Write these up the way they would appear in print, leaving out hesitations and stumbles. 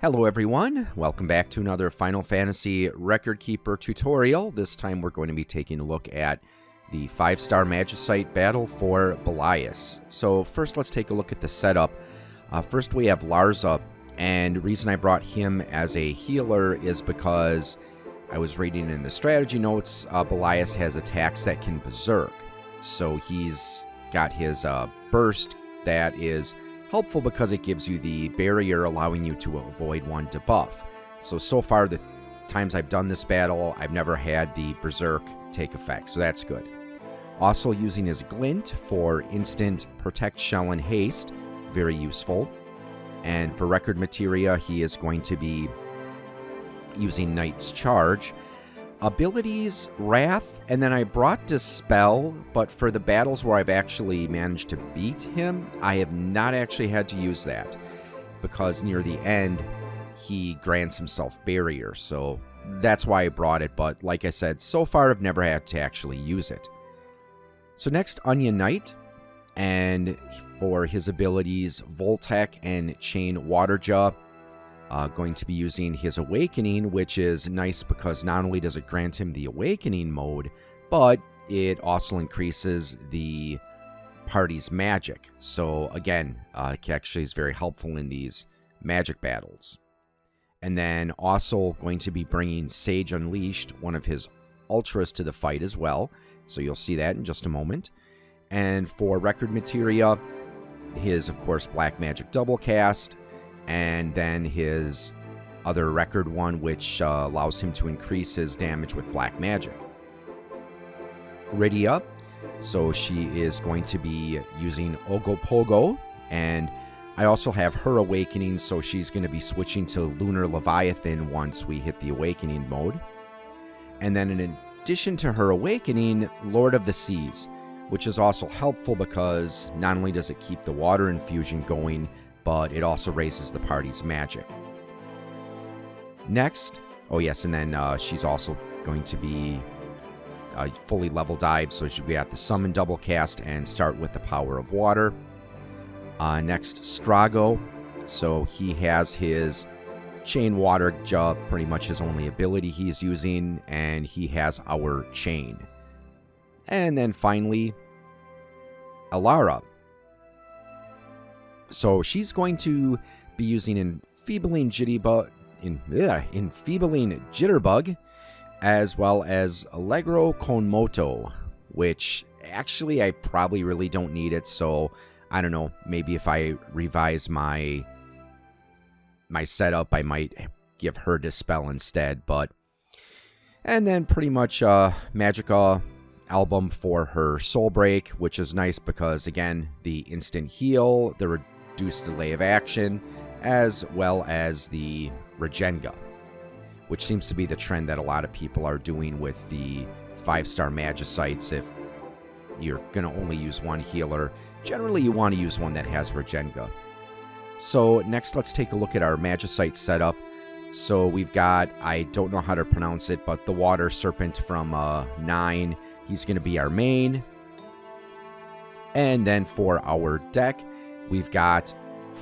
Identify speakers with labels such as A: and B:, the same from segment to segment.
A: Hello everyone, welcome back to another Final Fantasy Record Keeper tutorial. This time we're going to be taking a look at the 5-star Magicite battle for Belias. So first let's take a look at the setup. First we have Larza, and the reason I brought him as a healer is because I was reading in the strategy notes, Belias has attacks that can berserk. So he's got his burst that is helpful because it gives you the barrier allowing you to avoid one debuff. So far the times I've done this battle, I've never had the berserk take effect, so that's good. Also using his glint for instant protect, shell, and haste, very useful. And for record materia, he is going to be using Knight's Charge. Abilities, Wrath, and then I brought Dispel, but for the battles where I've actually managed to beat him, I have not actually had to use that, because near the end, he grants himself Barrier, so that's why I brought it, but like I said, so far I've never had to actually use it. So next, Onion Knight, and for his abilities, Voltec and Chain Waterjaw, going to be using his Awakening, which is nice because not only does it grant him the Awakening mode, but it also increases the party's magic. So again, it actually is very helpful in these magic battles. And then also going to be bringing Sage Unleashed, one of his Ultras, to the fight as well. So you'll see that in just a moment. And for record materia, his, of course, Black Magic Double Cast, and then his other record one, which allows him to increase his damage with black magic. Rydia, so she is going to be using Ogopogo, and I also have her Awakening, so she's going to be switching to Lunar Leviathan once we hit the Awakening mode. And then in addition to her Awakening, Lord of the Seas, which is also helpful because not only does it keep the water infusion going, but it also raises the party's magic. Next, oh yes, and then she's also going to be fully level dive, so she'll be at the summon double cast and start with the power of water. Next, Strago, so he has his Chain Waterjaw, pretty much his only ability he's using, and he has our Chain. And then finally, Alara. So she's going to be using Enfeebling Jitterbug, as well as Allegro con Moto, which actually I probably really don't need it, so I don't know, maybe if I revise my setup, I might give her Dispel instead, and then pretty much Magicka album for her Soul Break, which is nice because, again, the instant heal, the reduced delay of action, as well as the Regenga, which seems to be the trend that a lot of people are doing with the 5-star Magicites. If you're going to only use one healer, generally you want to use one that has Regenga. So next, let's take a look at our Magicite setup. So we've got, I don't know how to pronounce it, but the Water Serpent from 9. He's going to be our main. And then for our deck, we've got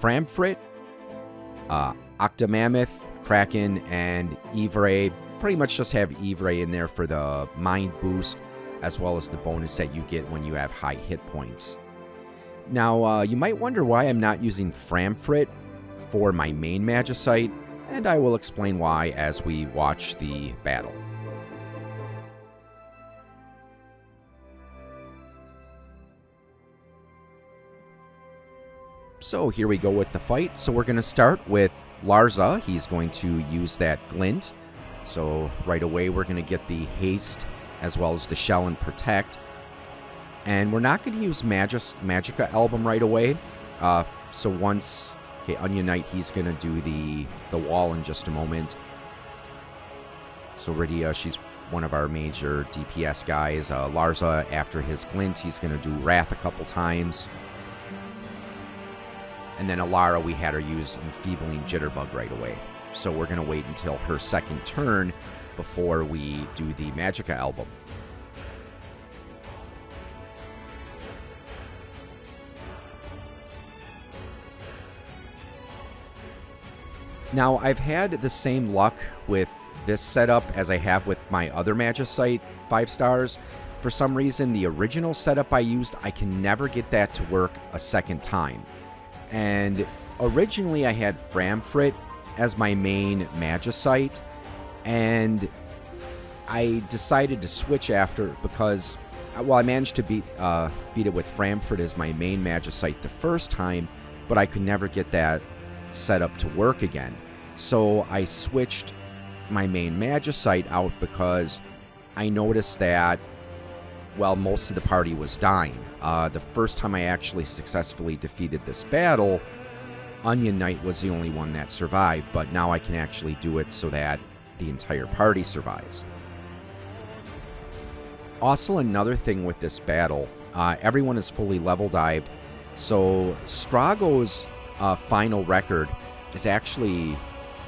A: Framfrit, Octomammoth, Kraken, and Ivray. Pretty much just have Ivray in there for the mind boost, as well as the bonus that you get when you have high hit points. Now, you might wonder why I'm not using Framfrit for my main Magicite, and I will explain why as we watch the battle. So here we go with the fight. So we're going to start with Larza. He's going to use that glint. So right away we're going to get the haste as well as the shell and protect. And we're not going to use Magicka album right away. So once, okay, Onion Knight, he's going to do the wall in just a moment. So Rydia, she's one of our major DPS guys. Larza, after his glint, he's going to do Wrath a couple times. And then Alara, we had her use Enfeebling Jitterbug right away. So we're going to wait until her second turn before we do the Magicka album. Now, I've had the same luck with this setup as I have with my other Magicite 5 stars. For some reason, the original setup I used, I can never get that to work a second time. And originally I had Framfrit as my main Magicite, and I decided to switch after because, well, I managed to beat it with Framfrit as my main Magicite the first time, but I could never get that setup to work again. So I switched my main Magicite out because I noticed that, well, most of the party was dying. The first time I actually successfully defeated this battle, Onion Knight was the only one that survived, but now I can actually do it so that the entire party survives. Also, another thing with this battle, everyone is fully level dived, so Strago's final record is actually,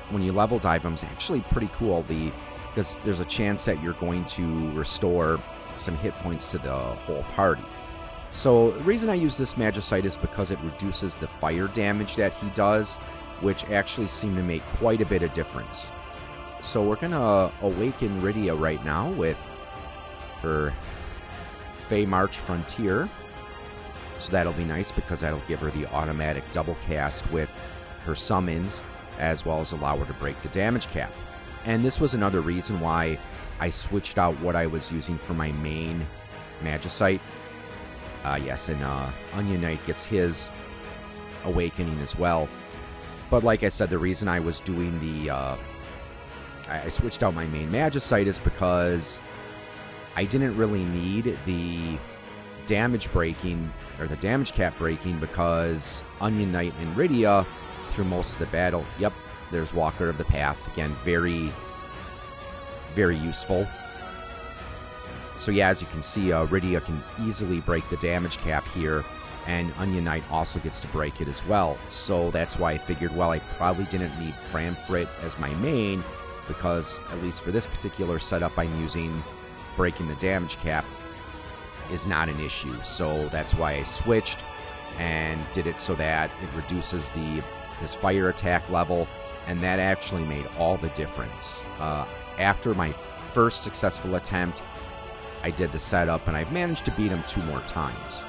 A: when you level dive him, is actually pretty cool, because there's a chance that you're going to restore some hit points to the whole party. So the reason I use this Magicite is because it reduces the fire damage that he does, which actually seem to make quite a bit of difference. So we're going to awaken Rydia right now with her Fey March Frontier. So that'll be nice because that'll give her the automatic double cast with her summons, as well as allow her to break the damage cap. And this was another reason why I switched out what I was using for my main Magicite. Yes, and Onion Knight gets his awakening as well. But like I said, the reason I was doing the... I switched out my main Magicite is because I didn't really need the damage breaking, or the damage cap breaking, because Onion Knight and Rydia, through most of the battle... Yep, there's Walker of the Path. Again, very, very useful. So yeah, as you can see, Rydia can easily break the damage cap here, and Onion Knight also gets to break it as well. So that's why I figured, well, I probably didn't need Framfrit as my main, because at least for this particular setup I'm using, breaking the damage cap is not an issue. So that's why I switched and did it so that it reduces his fire attack level, and that actually made all the difference. After my first successful attempt, I did the setup, and I've managed to beat him 2 more times.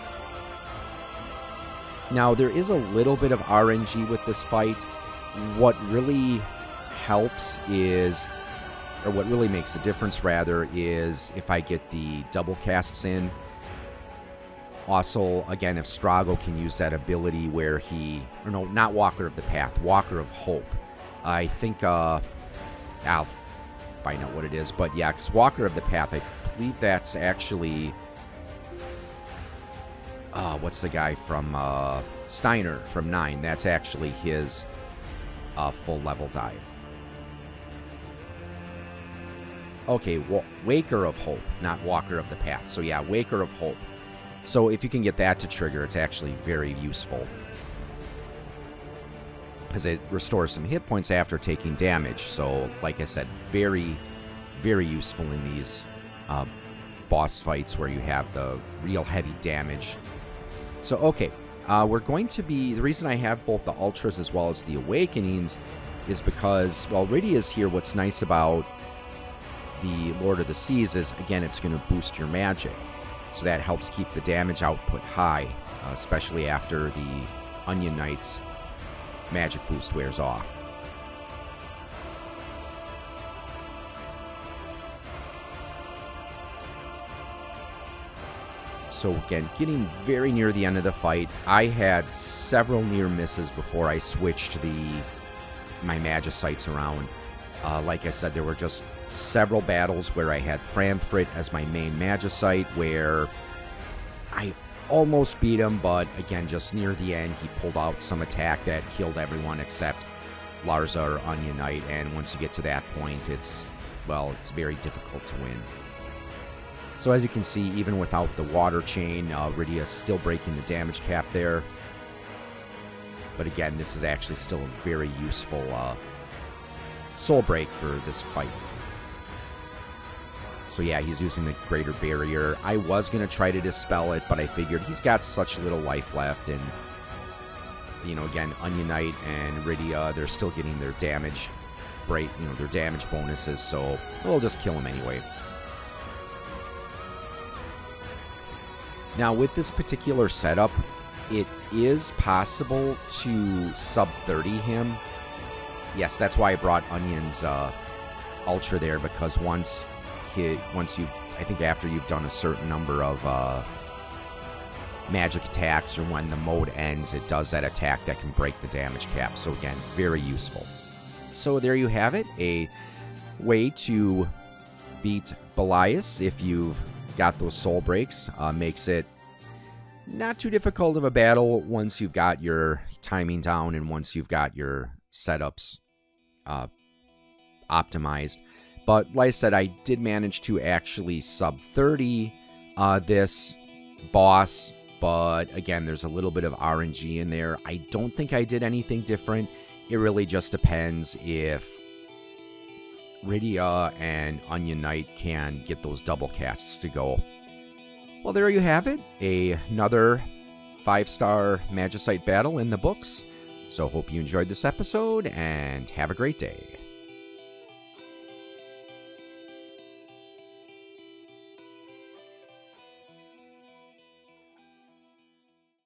A: Now, there is a little bit of RNG with this fight. What really helps is, or what really makes a difference, rather, is if I get the double casts in. Also, again, if Strago can use that ability where he... Or no, not Walker of the Path, Walker of Hope. I think, I'll find out what it is. But yeah, because Walker of the Path, I believe that's actually... what's the guy from Steiner from 9? That's actually his full level dive. Okay, Waker of Hope, not Walker of the Path. So yeah, Waker of Hope. So if you can get that to trigger, it's actually very useful, because it restores some hit points after taking damage. So like I said, very, very useful in these boss fights where you have the real heavy damage. So okay, we're going to be... The reason I have both the Ultras as well as the Awakenings is because, well, Rydia's here. What's nice about the Lord of the Seas is, again, it's going to boost your magic. So that helps keep the damage output high, especially after the Onion Knight's magic boost wears off. So again, getting very near the end of the fight, I had several near misses before I switched my Magicites around. Like I said, there were just several battles where I had Framfrit as my main Magicite, where I almost beat him, but again, just near the end, he pulled out some attack that killed everyone except Larza or Onion Knight, and once you get to that point, it's very difficult to win. So as you can see, even without the water chain, Rydia is still breaking the damage cap there. But again, this is actually still a very useful soul break for this fight. So yeah, he's using the Greater Barrier. I was going to try to dispel it, but I figured he's got such little life left, and Again, Onion Knight and Rydia, they're still getting their damage their damage bonuses, so we'll just kill them anyway. Now, with this particular setup, it is possible to sub-30 him. Yes, that's why I brought Onion's Ultra there, because I think after you've done a certain number of magic attacks, or when the mode ends, it does that attack that can break the damage cap. So again, very useful. So there you have it, a way to beat Belias if you've got those soul breaks. Makes it not too difficult of a battle once you've got your timing down and once you've got your setups optimized. But like I said, I did manage to actually sub-30 this boss, but again, there's a little bit of RNG in there. I don't think I did anything different. It really just depends if Rydia and Onion Knight can get those double casts to go. Well, there you have it. Another 5-star Magicite battle in the books. So hope you enjoyed this episode, and have a great day.